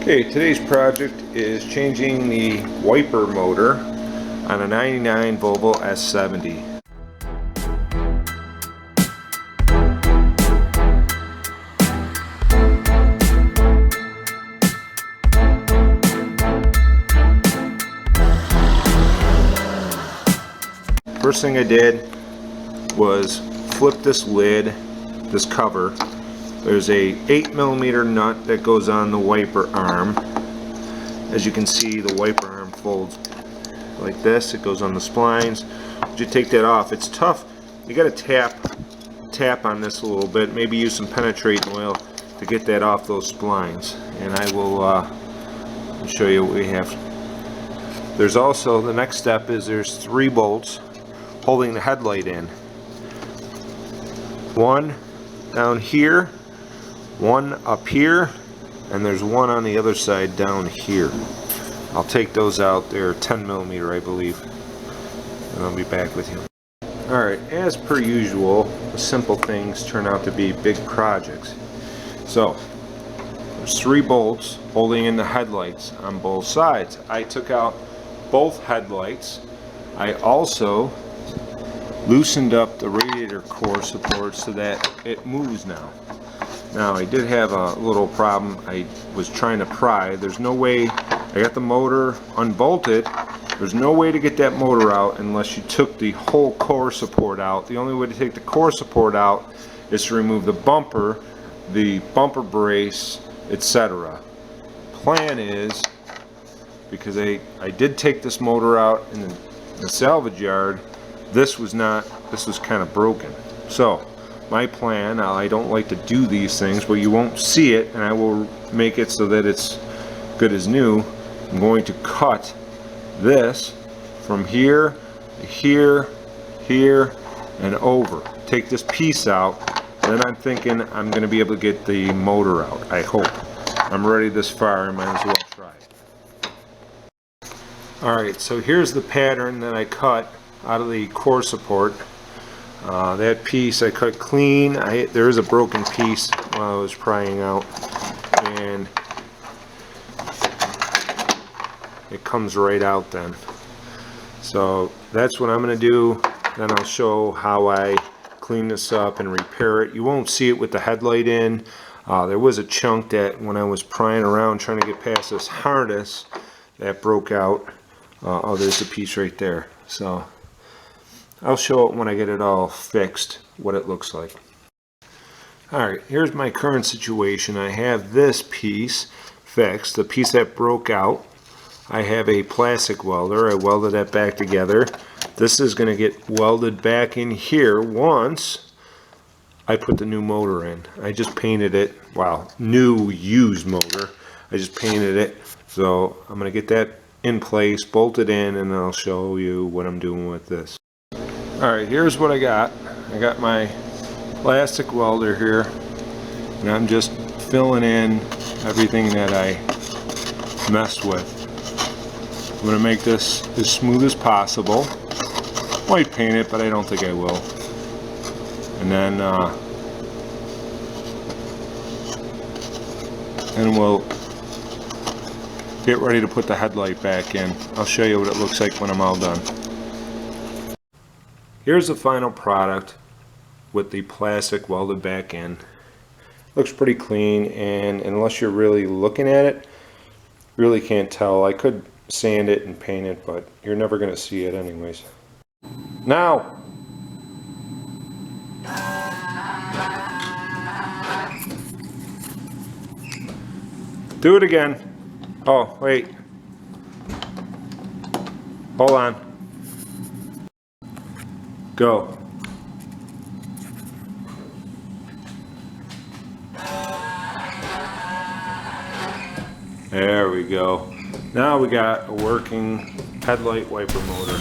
Okay, today's project is changing the wiper motor on a 99 Volvo S70. First thing I did was flip this lid, this cover. There's a 8mm nut that goes on the wiper arm. As you can see, the wiper arm folds like this. It goes on the splines. Once you take that off, it's tough. You got to tap on this a little bit. Maybe use some penetrating oil to get that off those splines. And I will show you what we have. There's also, the next step is there's 3 bolts holding the headlight in. One down here, one up here, and there's one on the other side down here. I'll take those out. They're 10mm, I believe, and I'll be back with you. Alright, as per usual, the simple things turn out to be big projects. So there's 3 bolts holding in the headlights on both sides. I took out both headlights. I also loosened up the radiator core support so that it moves now. Now, I did have a little problem. I was trying to pry. There's no way, I got the motor unbolted. There's no way to get that motor out unless you took the whole core support out. The only way to take the core support out is to remove the bumper brace, etc. Plan is, because I did take this motor out in the salvage yard, this was kind of broken. So my plan, I don't like to do these things, but you won't see it, and I will make it so that it's good as new. I'm going to cut this from here to here, here, and over. Take this piece out, and then I'm thinking I'm going to be able to get the motor out. I hope. I'm ready this far, I might as well try it. Alright, so here's the pattern that I cut out of the core support. That piece I cut clean. There is a broken piece while I was prying out, and it comes right out then. So that's what I'm going to do. Then I'll show how I clean this up and repair it. You won't see it with the headlight in. There was a chunk that when I was prying around trying to get past this harness that broke out. Oh, there's a piece right there. So I'll show it when I get it all fixed, what it looks like. Alright, here's my current situation. I have this piece fixed, the piece that broke out. I have a plastic welder. I welded that back together. This is going to get welded back in here once I put the new motor in. I just painted it, well, new used motor. I just painted it. So I'm going to get that in place, bolted in, and then I'll show you what I'm doing with this. Alright, here's what I got. I got my plastic welder here, and I'm just filling in everything that I messed with. I'm going to make this as smooth as possible. Might paint it, but I don't think I will. And then we'll get ready to put the headlight back in. I'll show you what it looks like when I'm all done. Here's the final product with the plastic welded back in. Looks pretty clean, and unless you're really looking at it, you really can't tell. I could sand it and paint it, but you're never going to see it anyways. Now! Do it again. Oh, wait. Hold on. Go. There we go. Now we got a working headlight wiper motor.